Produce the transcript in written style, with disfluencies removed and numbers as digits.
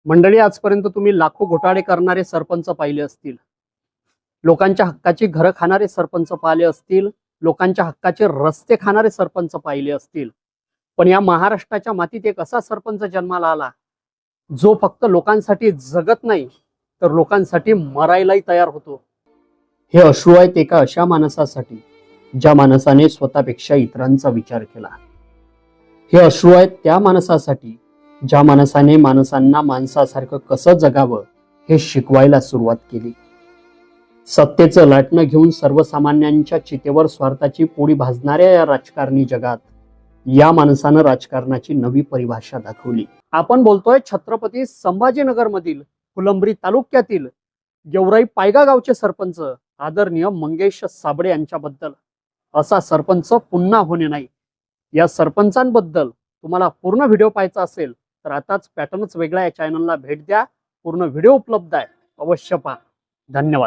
मंडळी, आजपर्यंत तुम्ही लाखो घोटाळे करणारे सरपंच पाहिले असतील, लोकांच्या हक्काची घरं खाणारे सरपंच पाहिले असतील, लोकांच्या हक्काचे रस्ते खाणारे सरपंच पाहिले असतील, पण या महाराष्ट्राच्या मातीत एक असा सरपंच जन्माला आला जो फक्त लोकांसाठी जगत नाही तर लोकांसाठी मरायलाही तयार होतो। हे अश्रू आहेत एका अशा माणसासाठी ज्या माणसाने स्वतःपेक्षा इतरांचा विचार केला। हे अश्रू आहेत त्या माणसासाठी ज्या माणसाने माणसांना माणसासारखं कसं जगावं हे शिकवायला सुरुवात केली। सत्तेचं लाटणं घेऊन सर्वसामान्यांच्या चितेवर स्वार्थाची पोळी भाजणाऱ्या या राजकारणी जगात या माणसानं राजकारणाची नवी परिभाषा दाखवली। आपण बोलतोय छत्रपती संभाजीनगर मधील फुलंब्री तालुक्यातील गेवराई पायगा गावचे सरपंच आदरणीय मंगेश साबळे यांच्याबद्दल। असा सरपंच पुन्हा होणे नाही। या सरपंचांबद्दल तुम्हाला पूर्ण व्हिडिओ पाहायचा असेल तर आताच पॅटर्नच वेगळा या चॅनलला भेट द्या। पूर्ण व्हिडिओ उपलब्ध आहे, अवश्य पहा। धन्यवाद।